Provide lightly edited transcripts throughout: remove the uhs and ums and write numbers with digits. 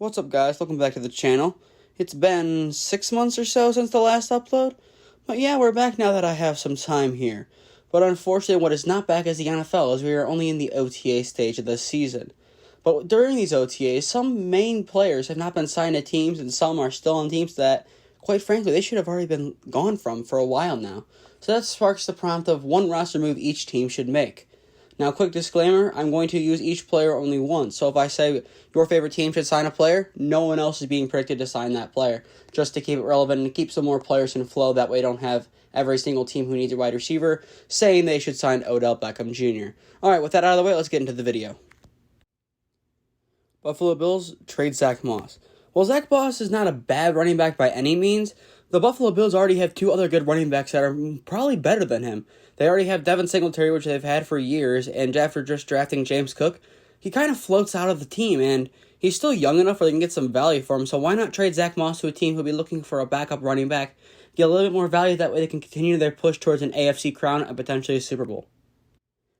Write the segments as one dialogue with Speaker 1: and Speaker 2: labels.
Speaker 1: What's up, guys? Welcome back to the channel. It's been 6 months or so since the last upload, but yeah, we're back now that I have some time here. But unfortunately, what is not back is the NFL, as we are only in the OTA stage of this season. But during these OTAs, some main players have not been signed to teams, and some are still on teams that, quite frankly, they should have already been gone from for a while now. So that sparks the prompt of one roster move each team should make. Now, quick disclaimer, I'm going to use each player only once. So if I say your favorite team should sign a player, no one else is being predicted to sign that player, just to keep it relevant and keep some more players in flow. That way I don't have every single team who needs a wide receiver saying they should sign Odell Beckham Jr. Alright, with that out of the way, let's get into the video. Buffalo Bills trade Zach Moss. While Zach Moss is not a bad running back by any means, the Buffalo Bills already have two other good running backs that are probably better than him. They already have Devin Singletary, which they've had for years, and after just drafting James Cook, he kind of floats out of the team, and he's still young enough where they can get some value for him, so why not trade Zach Moss to a team who'll be looking for a backup running back, get a little bit more value, that way they can continue their push towards an AFC crown and potentially a Super Bowl.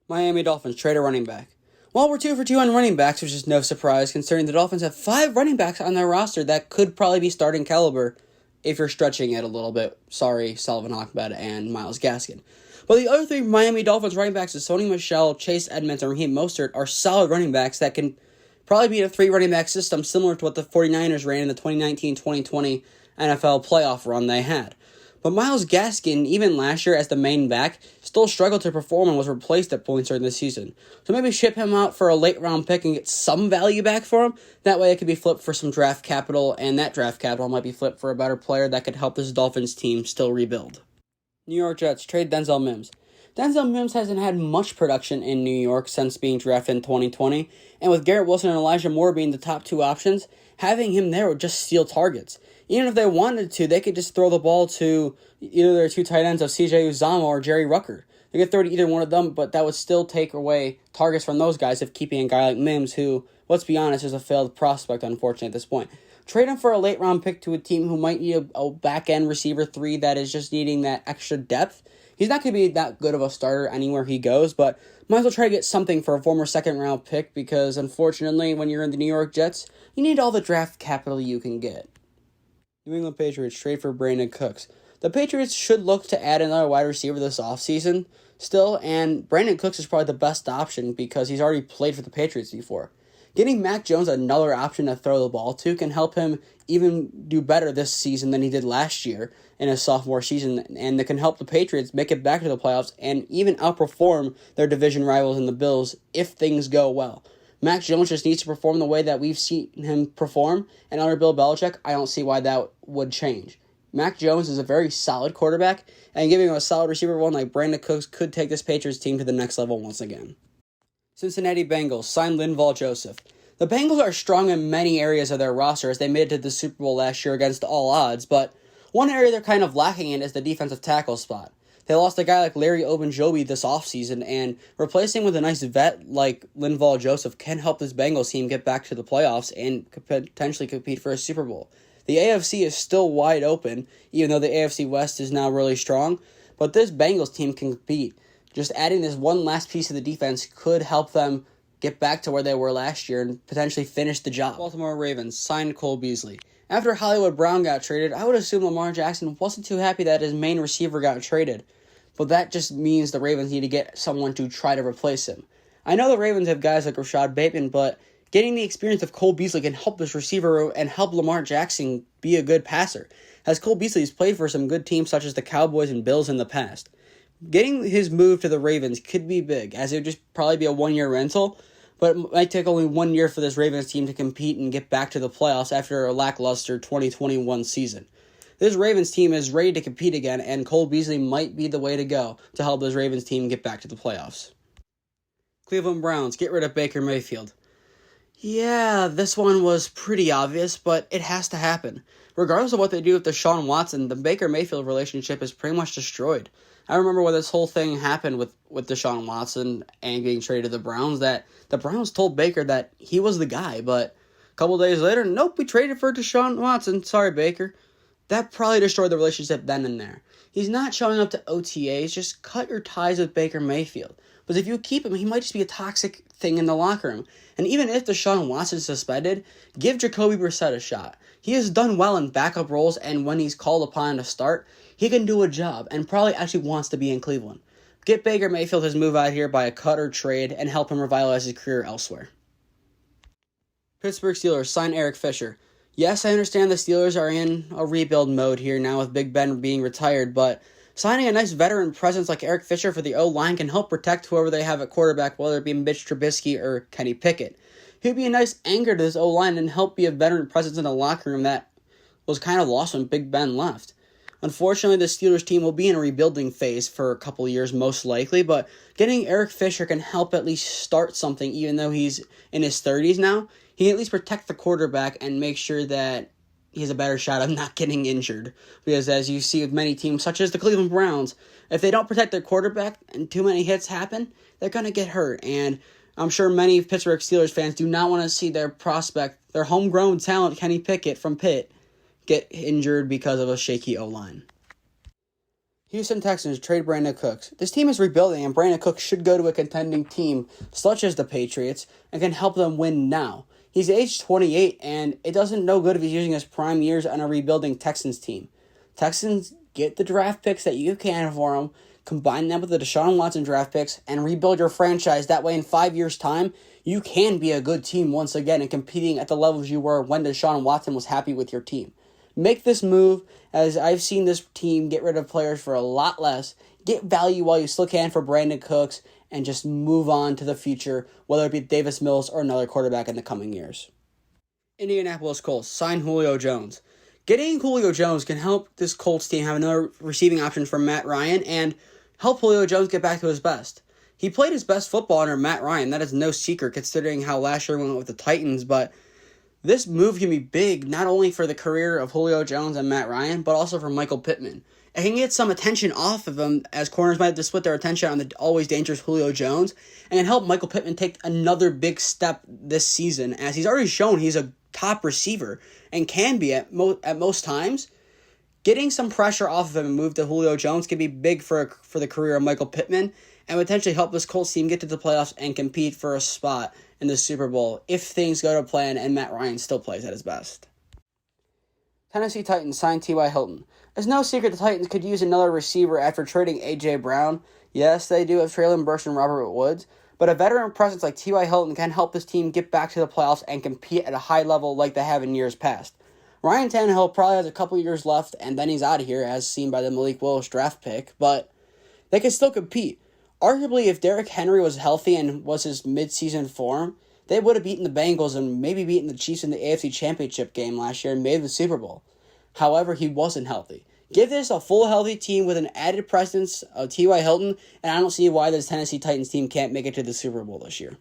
Speaker 1: Miami Dolphins trade a running back. Well, we're 2 for 2 on running backs, which is no surprise, considering the Dolphins have 5 running backs on their roster that could probably be starting caliber, if you're stretching it a little bit. Sorry, Sullivan Ahmed and Myles Gaskin. But the other 3 Miami Dolphins running backs, Sony Michel, Chase Edmonds, and Raheem Mostert, are solid running backs that can probably be in a 3 running back system similar to what the 49ers ran in the 2019-2020 NFL playoff run they had. But Myles Gaskin, even last year as the main back, still struggled to perform and was replaced at points during the season. So maybe ship him out for a late round pick and get some value back for him. That way it could be flipped for some draft capital, and that draft capital might be flipped for a better player that could help this Dolphins team still rebuild. New York Jets trade Denzel Mims. Denzel Mims hasn't had much production in New York since being drafted in 2020, and with Garrett Wilson and Elijah Moore being the top 2 options, having him there would just steal targets. Even if they wanted to, they could just throw the ball to either their 2 tight ends of CJ Uzomah or Jerry Rucker. They could throw to either one of them, but that would still take away targets from those guys if keeping a guy like Mims, who, let's be honest, is a failed prospect, unfortunately, at this point. Trade him for a late-round pick to a team who might need a back-end receiver 3 that is just needing that extra depth. He's not going to be that good of a starter anywhere he goes, but might as well try to get something for a former second-round pick because, unfortunately, when you're in the New York Jets, you need all the draft capital you can get. New England Patriots trade for Brandon Cooks. The Patriots should look to add another wide receiver this offseason still, and Brandon Cooks is probably the best option because he's already played for the Patriots before. Getting Mac Jones another option to throw the ball to can help him even do better this season than he did last year in his sophomore season, and that can help the Patriots make it back to the playoffs and even outperform their division rivals in the Bills if things go well. Mac Jones just needs to perform the way that we've seen him perform, and under Bill Belichick, I don't see why that would change. Mac Jones is a very solid quarterback, and giving him a solid receiver one like Brandon Cooks could take this Patriots team to the next level once again. Cincinnati Bengals signed Linval Joseph. The Bengals are strong in many areas of their roster as they made it to the Super Bowl last year against all odds, but one area they're kind of lacking in is the defensive tackle spot. They lost a guy like Larry Ogunjobi this offseason, and replacing with a nice vet like Linval Joseph can help this Bengals team get back to the playoffs and could potentially compete for a Super Bowl. The AFC is still wide open, even though the AFC West is now really strong, but this Bengals team can compete. Just adding this one last piece of the defense could help them get back to where they were last year and potentially finish the job. Baltimore Ravens signed Cole Beasley. After Hollywood Brown got traded, I would assume Lamar Jackson wasn't too happy that his main receiver got traded. But that just means the Ravens need to get someone to try to replace him. I know the Ravens have guys like Rashad Bateman, but getting the experience of Cole Beasley can help this receiver and help Lamar Jackson be a good passer, as Cole Beasley has played for some good teams such as the Cowboys and Bills in the past. Getting his move to the Ravens could be big, as it would just probably be a 1-year rental, but it might take only 1 year for this Ravens team to compete and get back to the playoffs after a lackluster 2021 season. This Ravens team is ready to compete again, and Cole Beasley might be the way to go to help this Ravens team get back to the playoffs. Cleveland Browns get rid of Baker Mayfield. Yeah, this one was pretty obvious, but it has to happen. Regardless of what they do with Deshaun Watson, the Baker Mayfield relationship is pretty much destroyed. I remember when this whole thing happened with Deshaun Watson and getting traded to the Browns, that the Browns told Baker that he was the guy, but a couple days later, nope, we traded for Deshaun Watson. Sorry, Baker. That probably destroyed the relationship then and there. He's not showing up to OTAs, just cut your ties with Baker Mayfield. Because if you keep him, he might just be a toxic thing in the locker room. And even if Deshaun Watson is suspended, give Jacoby Brissett a shot. He has done well in backup roles, and when he's called upon to start, he can do a job and probably actually wants to be in Cleveland. Get Baker Mayfield his move out here by a cut or trade and help him revitalize his career elsewhere. Pittsburgh Steelers sign Eric Fisher. Yes, I understand the Steelers are in a rebuild mode here now with Big Ben being retired, but signing a nice veteran presence like Eric Fisher for the O-line can help protect whoever they have at quarterback, whether it be Mitch Trubisky or Kenny Pickett. He'd be a nice anchor to this O-line and help be a veteran presence in the locker room that was kind of lost when Big Ben left. Unfortunately, the Steelers team will be in a rebuilding phase for a couple of years most likely, but getting Eric Fisher can help at least start something even though he's in his 30s now. He can at least protect the quarterback and make sure that he has a better shot of not getting injured. Because as you see with many teams, such as the Cleveland Browns, if they don't protect their quarterback and too many hits happen, they're going to get hurt. And I'm sure many Pittsburgh Steelers fans do not want to see their prospect, their homegrown talent, Kenny Pickett from Pitt, get injured because of a shaky O-line. Houston Texans trade Brandon Cooks. This team is rebuilding, and Brandon Cooks should go to a contending team such as the Patriots and can help them win now. He's age 28, and it doesn't no good if he's using his prime years on a rebuilding Texans team. Texans, get the draft picks that you can for them, combine them with the Deshaun Watson draft picks, and rebuild your franchise. That way, in 5 years' time, you can be a good team once again and competing at the levels you were when Deshaun Watson was happy with your team. Make this move, as I've seen this team get rid of players for a lot less. Get value while you still can for Brandon Cooks, and just move on to the future, whether it be Davis Mills or another quarterback in the coming years. Indianapolis Colts sign Julio Jones. Getting Julio Jones can help this Colts team have another receiving option for Matt Ryan and help Julio Jones get back to his best. He played his best football under Matt Ryan. That is no secret considering how last year went with the Titans, but this move can be big not only for the career of Julio Jones and Matt Ryan, but also for Michael Pittman. It can get some attention off of him, as corners might have to split their attention on the always dangerous Julio Jones, and can help Michael Pittman take another big step this season, as he's already shown he's a top receiver and can be at most times. Getting some pressure off of him and move to Julio Jones can be big for the career of Michael Pittman and potentially help this Colts team get to the playoffs and compete for a spot in the Super Bowl if things go to plan and Matt Ryan still plays at his best. Tennessee Titans signed T.Y. Hilton. It's no secret the Titans could use another receiver after trading A.J. Brown. Yes, they do have Traylon Burks and Robert Woods, but a veteran presence like T.Y. Hilton can help this team get back to the playoffs and compete at a high level like they have in years past. Ryan Tannehill probably has a couple years left, and then he's out of here, as seen by the Malik Willis draft pick, but they can still compete. Arguably, if Derrick Henry was healthy and was his midseason form, they would have beaten the Bengals and maybe beaten the Chiefs in the AFC Championship game last year and made the Super Bowl. However, he wasn't healthy. Give this a full healthy team with an added presence of T.Y. Hilton, and I don't see why this Tennessee Titans team can't make it to the Super Bowl this year.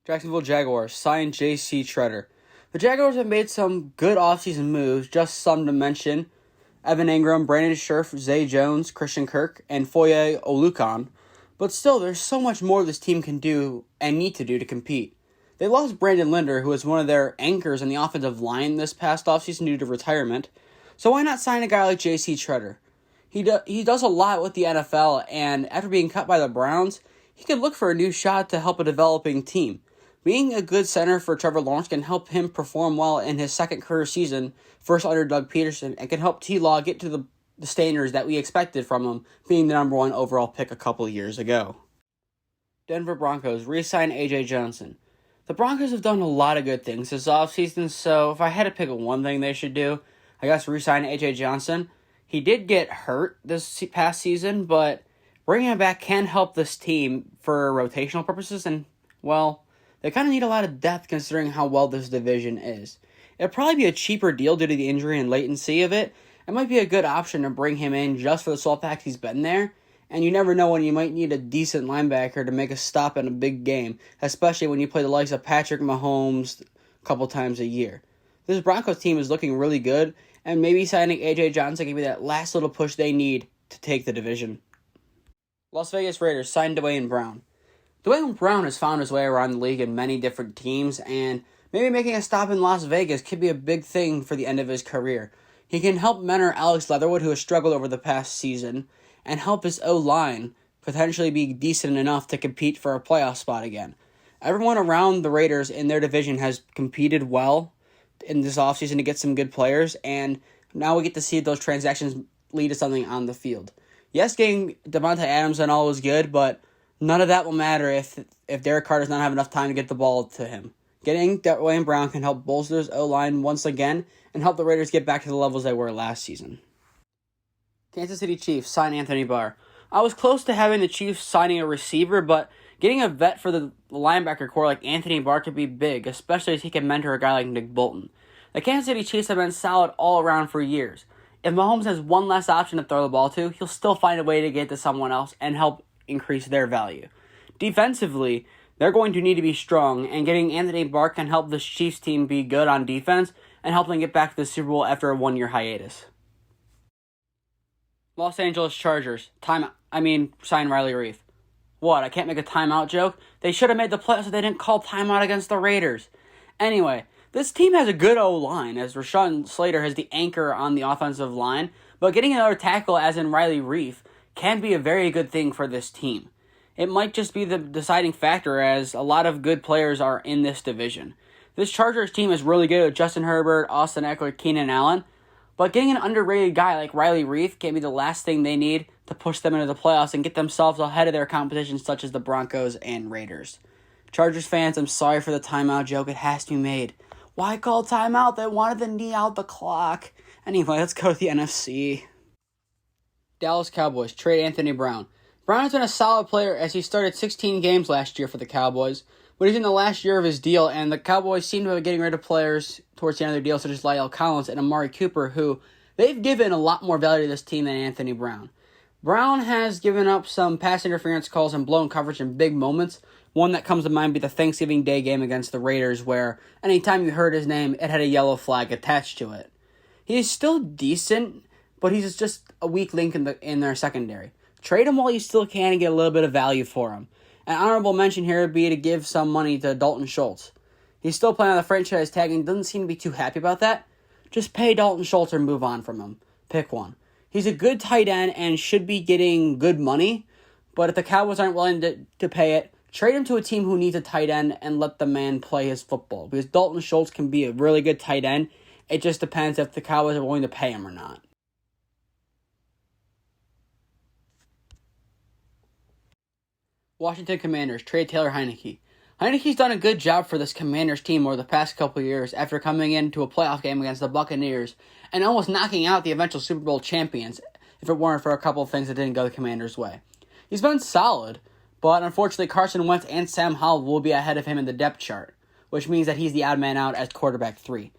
Speaker 1: Jacksonville Jaguars signed J.C. Treader. The Jaguars have made some good offseason moves, just some to mention. Evan Ingram, Brandon Scherf, Zay Jones, Christian Kirk, and Foye Oluokun. But still, there's so much more this team can do and need to do to compete. They lost Brandon Linder, who was one of their anchors in the offensive line this past offseason due to retirement. So why not sign a guy like J.C. Treader? He does a lot with the NFL, and after being cut by the Browns, he could look for a new shot to help a developing team. Being a good center for Trevor Lawrence can help him perform well in his second career season, first under Doug Peterson, and can help T-Law get to the standards that we expected from him, being the number one overall pick a couple of years ago. Denver Broncos re-sign A.J. Johnson. The Broncos have done a lot of good things this offseason, so if I had to pick one thing they should do, I guess re-sign A.J. Johnson. He did get hurt this past season, but bringing him back can help this team for rotational purposes, and, well, they kind of need a lot of depth considering how well this division is. It'd probably be a cheaper deal due to the injury and latency of it. It might be a good option to bring him in just for the sole fact he's been there, and you never know when you might need a decent linebacker to make a stop in a big game, especially when you play the likes of Patrick Mahomes a couple times a year. This Broncos team is looking really good, and maybe signing A.J. Johnson can be that last little push they need to take the division. Las Vegas Raiders signed Dwayne Brown. Dwayne Brown has found his way around the league in many different teams, and maybe making a stop in Las Vegas could be a big thing for the end of his career. He can help mentor Alex Leatherwood, who has struggled over the past season, and help his O-line potentially be decent enough to compete for a playoff spot again. Everyone around the Raiders in their division has competed well in this offseason to get some good players, and now we get to see those transactions lead to something on the field. Yes, getting Devontae Adams and all was good, but none of that will matter if Derek Carr does not have enough time to get the ball to him. Getting Dwayne Brown can help bolster his O-line once again and help the Raiders get back to the levels they were last season. Kansas City Chiefs sign Anthony Barr. I was close to having the Chiefs signing a receiver, but getting a vet for the linebacker core like Anthony Barr could be big, especially as he can mentor a guy like Nick Bolton. The Kansas City Chiefs have been solid all around for years. If Mahomes has one less option to throw the ball to, he'll still find a way to get to someone else and help increase their value. Defensively, they're going to need to be strong, and getting Anthony Barr can help this Chiefs team be good on defense and help them get back to the Super Bowl after a one-year hiatus. Los Angeles Chargers. Sign Riley Reef. What, I can't make a timeout joke? They should have made the playoffs if they didn't call timeout against the Raiders. Anyway, this team has a good O-line, as Rashawn Slater has the anchor on the offensive line, but getting another tackle, as in Riley Reef, can be a very good thing for this team. It might just be the deciding factor, as a lot of good players are in this division. This Chargers team is really good with Justin Herbert, Austin Eckler, Keenan Allen, but getting an underrated guy like Riley Reef can be the last thing they need to push them into the playoffs and get themselves ahead of their competition such as the Broncos and Raiders. Chargers fans, I'm sorry for the timeout joke. It has to be made. Why call timeout? They wanted to knee out the clock. Anyway, let's go to the NFC. Dallas Cowboys trade Anthony Brown. Brown has been a solid player as he started 16 games last year for the Cowboys, but he's in the last year of his deal, and the Cowboys seem to be getting rid of players towards the end of their deal, such as Lyle Collins and Amari Cooper, who they've given a lot more value to this team than Anthony Brown. Brown has given up some pass interference calls and blown coverage in big moments. One that comes to mind be the Thanksgiving Day game against the Raiders, where anytime you heard his name, it had a yellow flag attached to it. He's still decent, but he's just a weak link in their secondary. Trade him while you still can and get a little bit of value for him. An honorable mention here would be to give some money to Dalton Schultz. He's still playing on the franchise tag and doesn't seem to be too happy about that. Just pay Dalton Schultz or move on from him. Pick one. He's a good tight end and should be getting good money, but if the Cowboys aren't willing to pay it, trade him to a team who needs a tight end and let the man play his football. Because Dalton Schultz can be a really good tight end. It just depends if the Cowboys are willing to pay him or not. Washington Commanders trade Taylor Heinicke. Heinicke's done a good job for this Commanders team over the past couple of years after coming into a playoff game against the Buccaneers and almost knocking out the eventual Super Bowl champions if it weren't for a couple of things that didn't go the Commanders' way. He's been solid, but unfortunately Carson Wentz and Sam Howell will be ahead of him in the depth chart, which means that he's the odd man out as quarterback 3.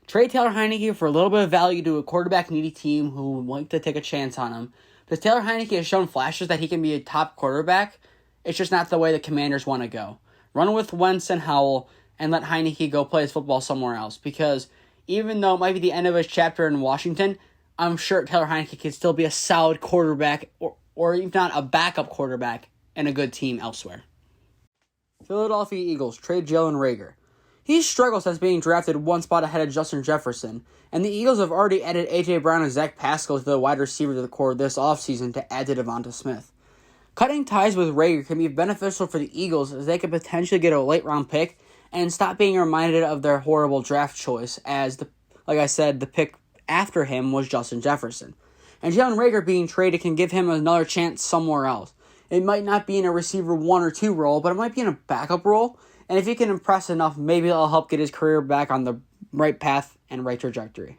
Speaker 1: Trade Taylor Heinicke for a little bit of value to a quarterback-needy team who would like to take a chance on him, because Taylor Heinicke has shown flashes that he can be a top quarterback. It's just not the way the Commanders want to go. Run with Wentz and Howell and let Heinicke go play his football somewhere else, because even though it might be the end of his chapter in Washington, I'm sure Taylor Heinicke can still be a solid quarterback or if not a backup quarterback and a good team elsewhere. Philadelphia Eagles trade Jalen Reagor. He struggles since being drafted one spot ahead of Justin Jefferson, and the Eagles have already added A.J. Brown and Zach Pascal to the wide receiver to the core this offseason to add to Devonta Smith. Cutting ties with Reagor can be beneficial for the Eagles as they could potentially get a late-round pick and stop being reminded of their horrible draft choice as, like I said, the pick after him was Justin Jefferson. And Jalen Reagor being traded can give him another chance somewhere else. It might not be in a receiver 1 or 2 role, but it might be in a backup role. And if he can impress enough, maybe it'll help get his career back on the right path and right trajectory.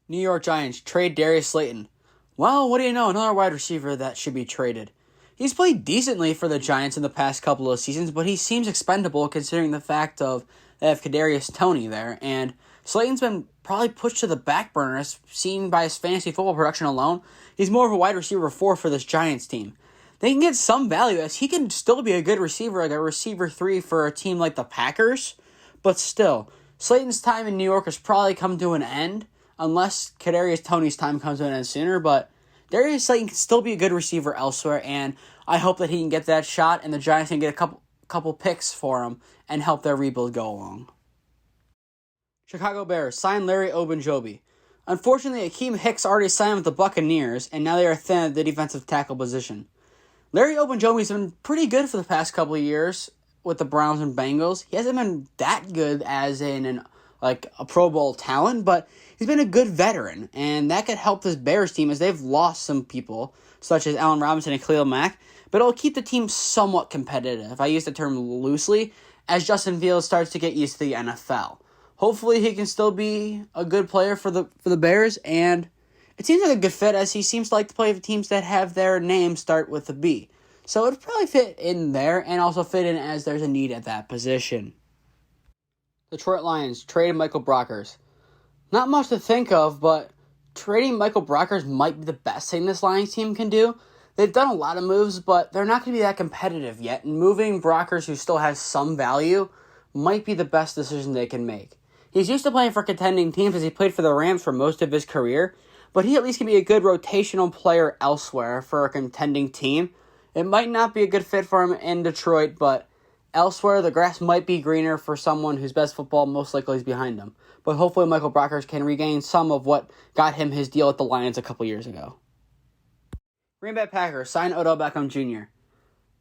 Speaker 1: New York Giants trade Darius Slayton. Well, what do you know? Another wide receiver that should be traded. He's played decently for the Giants in the past couple of seasons, but he seems expendable considering the fact of they have Kadarius Toney there, and Slayton's been probably pushed to the back burner as seen by his fantasy football production alone. He's more of a wide receiver 4 for this Giants team. They can get some value as he can still be a good receiver, like a receiver 3 for a team like the Packers, but still, Slayton's time in New York has probably come to an end, unless Kadarius Toney's time comes to an end sooner, but Darius Slayton can still be a good receiver elsewhere, and I hope that he can get that shot, and the Giants can get a couple picks for him and help their rebuild go along. Chicago Bears signed Larry Ogunjobi. Unfortunately, Akeem Hicks already signed with the Buccaneers, and now they are thin at the defensive tackle position. Larry Ogunjobi's been pretty good for the past couple of years with the Browns and Bengals. He hasn't been that good as in a Pro Bowl talent, but he's been a good veteran, and that could help this Bears team as they've lost some people, such as Allen Robinson and Khalil Mack, but it'll keep the team somewhat competitive. I use the term loosely, as Justin Fields starts to get used to the NFL. Hopefully he can still be a good player for the Bears, and it seems like a good fit as he seems to like to play for teams that have their name start with a B. So it'd probably fit in there and also fit in as there's a need at that position. Detroit Lions traded Michael Brockers. Not much to think of, but trading Michael Brockers might be the best thing this Lions team can do. They've done a lot of moves, but they're not going to be that competitive yet, and moving Brockers, who still has some value, might be the best decision they can make. He's used to playing for contending teams as he played for the Rams for most of his career, but he at least can be a good rotational player elsewhere for a contending team. It might not be a good fit for him in Detroit, but elsewhere the grass might be greener for someone whose best football most likely is behind him. But hopefully Michael Brockers can regain some of what got him his deal at the Lions a couple years ago. Green Bay Packers signed Odell Beckham Jr.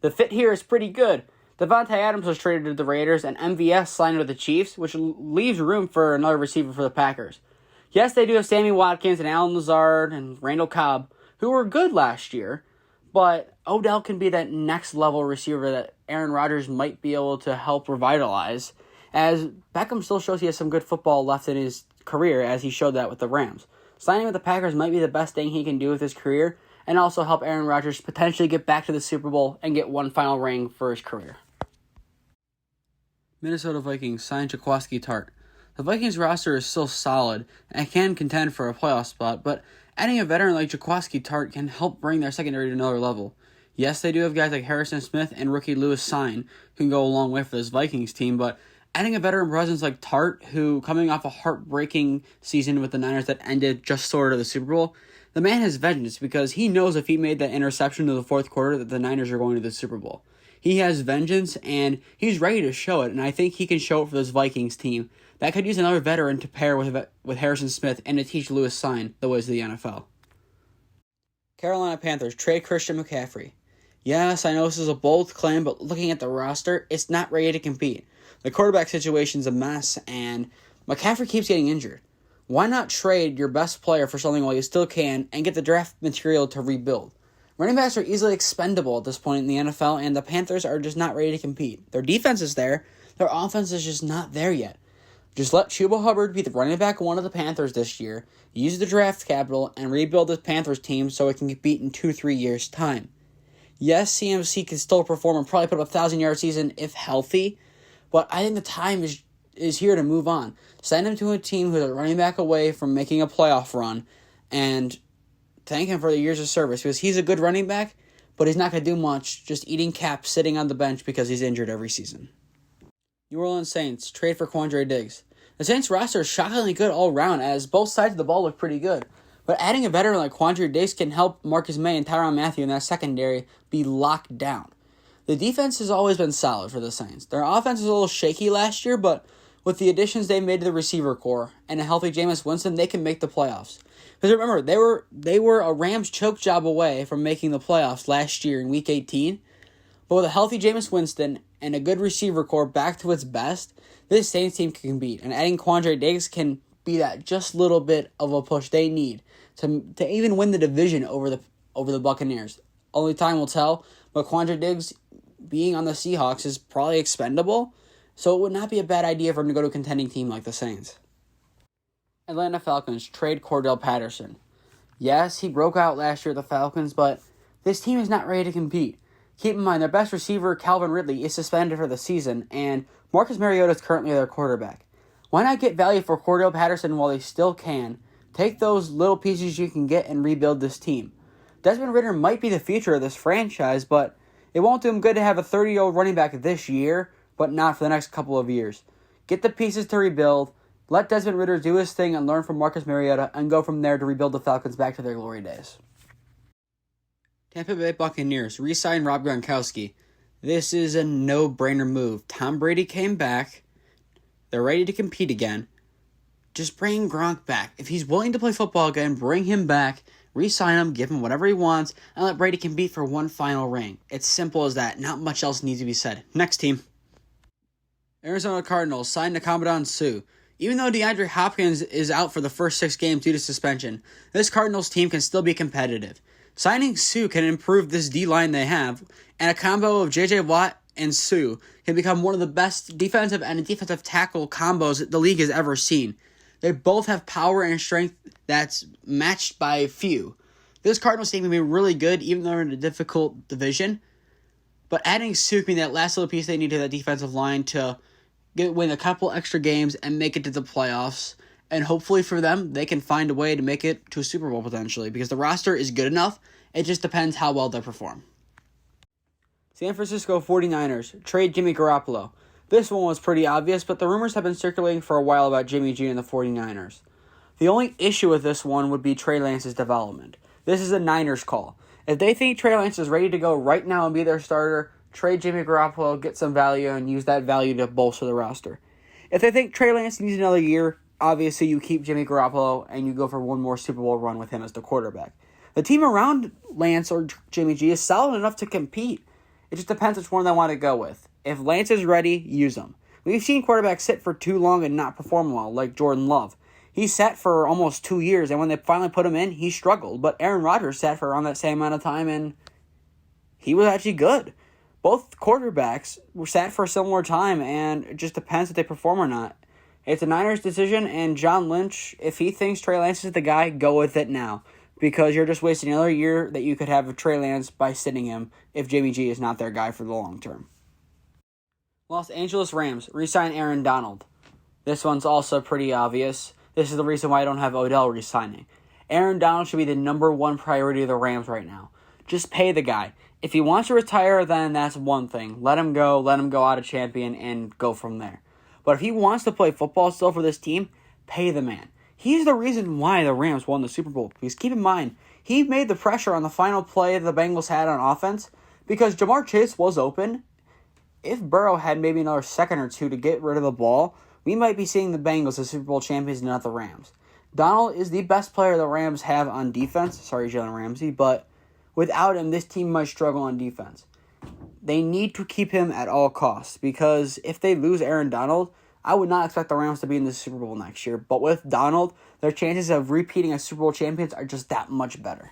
Speaker 1: The fit here is pretty good. Devontae Adams was traded to the Raiders, and MVS signed with the Chiefs, which leaves room for another receiver for the Packers. Yes, they do have Sammy Watkins and Alan Lazard and Randall Cobb, who were good last year, but Odell can be that next level receiver that Aaron Rodgers might be able to help revitalize, as Beckham still shows he has some good football left in his career, as he showed that with the Rams. Signing with the Packers might be the best thing he can do with his career, and also help Aaron Rodgers potentially get back to the Super Bowl and get one final ring for his career. Minnesota Vikings signed Jaquiski Tartt. The Vikings roster is still solid and can contend for a playoff spot, but adding a veteran like Jaquiski Tartt can help bring their secondary to another level. Yes, they do have guys like Harrison Smith and rookie Lewis Cine who can go a long way for this Vikings team, but adding a veteran presence like Tartt, who coming off a heartbreaking season with the Niners that ended just short of the Super Bowl, the man has vengeance because he knows if he made that interception in the fourth quarter that the Niners are going to the Super Bowl. He has vengeance, and he's ready to show it, and I think he can show it for this Vikings team that could use another veteran to pair with Harrison Smith and to teach Lewis Cine the ways of the NFL. Carolina Panthers trade Christian McCaffrey. Yes, I know this is a bold claim, but looking at the roster, it's not ready to compete. The quarterback situation's a mess, and McCaffrey keeps getting injured. Why not trade your best player for something while you still can and get the draft material to rebuild? Running backs are easily expendable at this point in the NFL, and the Panthers are just not ready to compete. Their defense is there. Their offense is just not there yet. Just let Chuba Hubbard be the running back one of the Panthers this year, use the draft capital, and rebuild this Panthers team so it can compete in 2-3 years' time. Yes, CMC can still perform and probably put up a 1,000-yard season if healthy, but I think the time is here to move on. Send him to a team who's a running back away from making a playoff run, and thank him for the years of service, because he's a good running back, but he's not going to do much just eating caps sitting on the bench because he's injured every season. New Orleans Saints trade for Quandre Diggs. The Saints roster is shockingly good all around, as both sides of the ball look pretty good. But adding a veteran like Quandre Diggs can help Marcus May and Tyrann Mathieu in that secondary be locked down. The defense has always been solid for the Saints. Their offense was a little shaky last year, but with the additions they made to the receiver core and a healthy Jameis Winston, they can make the playoffs. Because remember, they were a Rams choke job away from making the playoffs last year in Week 18. But with a healthy Jameis Winston and a good receiver core back to its best, this Saints team can compete. And adding Quandre Diggs can be that just little bit of a push they need to even win the division over the Buccaneers. Only time will tell, but Quandre Diggs being on the Seahawks is probably expendable, so it would not be a bad idea for him to go to a contending team like the Saints. Atlanta Falcons trade Cordell Patterson. Yes, he broke out last year at the Falcons, but this team is not ready to compete. Keep in mind, their best receiver, Calvin Ridley, is suspended for the season, and Marcus Mariota is currently their quarterback. Why not get value for Cordell Patterson while they still can? Take those little pieces you can get and rebuild this team. Desmond Ridder might be the future of this franchise, but it won't do him good to have a 30-year-old running back this year, but not for the next couple of years. Get the pieces to rebuild. Let Desmond Ridder do his thing and learn from Marcus Mariota and go from there to rebuild the Falcons back to their glory days. Tampa Bay Buccaneers re-signed Rob Gronkowski. This is a no-brainer move. Tom Brady came back. They're ready to compete again. just bring Gronk back. If he's willing to play football again, bring him back, re-sign him, give him whatever he wants, and let Brady compete for one final ring. It's simple as that. Not much else needs to be said. Next team. Arizona Cardinals signed Ndamukong Suh. Even though DeAndre Hopkins is out for the first 6 games due to suspension, this Cardinals team can still be competitive. Signing Suh can improve this D-line they have, and a combo of J.J. Watt and Suh can become one of the best defensive and defensive tackle combos the league has ever seen. They both have power and strength that's matched by few. This Cardinals team can be really good, even though they're in a difficult division. But adding Suh can be that last little piece they need to that defensive line to win a couple extra games and make it to the playoffs. And hopefully for them, they can find a way to make it to a Super Bowl potentially, because the roster is good enough. It just depends how well they perform. San Francisco 49ers trade Jimmy Garoppolo. This one was pretty obvious, but the rumors have been circulating for a while about Jimmy G and the 49ers. The only issue with this one would be Trey Lance's development. This is a Niners call. If they think Trey Lance is ready to go right now and be their starter, trade Jimmy Garoppolo, get some value, and use that value to bolster the roster. If they think Trey Lance needs another year, obviously you keep Jimmy Garoppolo and you go for one more Super Bowl run with him as the quarterback. The team around Lance or Jimmy G is solid enough to compete. It just depends which one they want to go with. If Lance is ready, use him. We've seen quarterbacks sit for too long and not perform well, like Jordan Love. He sat for almost 2 years, and when they finally put him in, he struggled. But Aaron Rodgers sat for around that same amount of time, and he was actually good. Both quarterbacks were sat for a similar time, and it just depends if they perform or not. It's a Niners decision, and John Lynch, if he thinks Trey Lance is the guy, go with it now. Because you're just wasting another year that you could have of Trey Lance by sitting him if Jimmy G is not their guy for the long term. Los Angeles Rams re-sign Aaron Donald. This one's also pretty obvious. This is the reason why I don't have Odell re-signing. Aaron Donald should be the number one priority of the Rams right now. Just pay the guy. If he wants to retire, then that's one thing. Let him go out a champion, and go from there. But if he wants to play football still for this team, pay the man. He's the reason why the Rams won the Super Bowl. Because keep in mind, he made the pressure on the final play the Bengals had on offense because Jamar Chase was open. If Burrow had maybe another second or two to get rid of the ball, we might be seeing the Bengals as Super Bowl champions and not the Rams. Donald is the best player the Rams have on defense. Sorry, Jalen Ramsey, but without him, this team might struggle on defense. They need to keep him at all costs because if they lose Aaron Donald, I would not expect the Rams to be in the Super Bowl next year. But with Donald, their chances of repeating as Super Bowl champions are just that much better.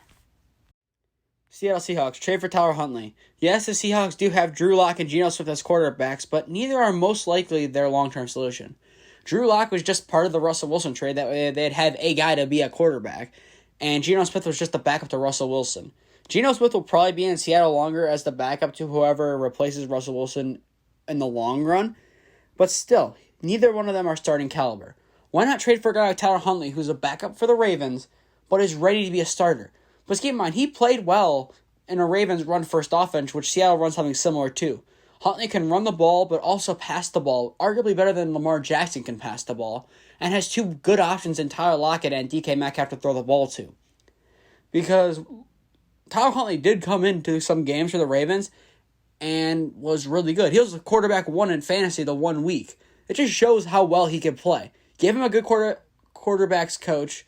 Speaker 1: Seattle Seahawks trade for Tyler Huntley. Yes, the Seahawks do have Drew Lock and Geno Smith as quarterbacks, but neither are most likely their long-term solution. Drew Lock was just part of the Russell Wilson trade. That way they'd have a guy to be a quarterback, and Geno Smith was just the backup to Russell Wilson. Geno Smith will probably be in Seattle longer as the backup to whoever replaces Russell Wilson in the long run, but still, neither one of them are starting caliber. Why not trade for a guy like Tyler Huntley, who's a backup for the Ravens, but is ready to be a starter? But keep in mind, he played well in a Ravens run-first offense, which Seattle runs something similar to. Huntley can run the ball, but also pass the ball, arguably better than Lamar Jackson can pass the ball, and has two good options in Tyler Lockett and DK Metcalf to throw the ball to. Because Tyler Huntley did come into some games for the Ravens and was really good. He was the quarterback one in fantasy the 1 week. It just shows how well he can play. Give him a good quarterback's coach.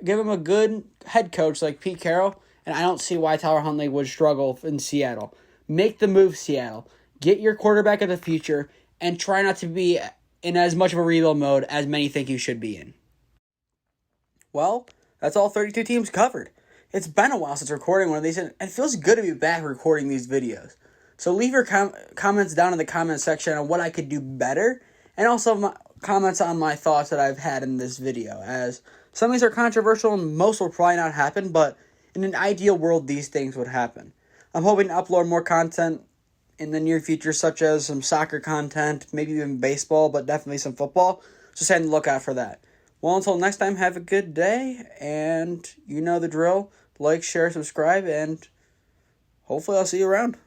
Speaker 1: Give him a good head coach like Pete Carroll, and I don't see why Tyler Huntley would struggle in Seattle. Make the move, Seattle. Get your quarterback of the future, and try not to be in as much of a rebuild mode as many think you should be in. Well, that's all 32 teams covered. It's been a while since recording one of these, and it feels good to be back recording these videos. So leave your comments down in the comment section on what I could do better, and also comments on my thoughts that I've had in this video, as some of these are controversial and most will probably not happen, but in an ideal world, these things would happen. I'm hoping to upload more content in the near future, such as some soccer content, maybe even baseball, but definitely some football. Just have to look out for that. Well, until next time, have a good day, and you know the drill. Like, share, subscribe, and hopefully I'll see you around.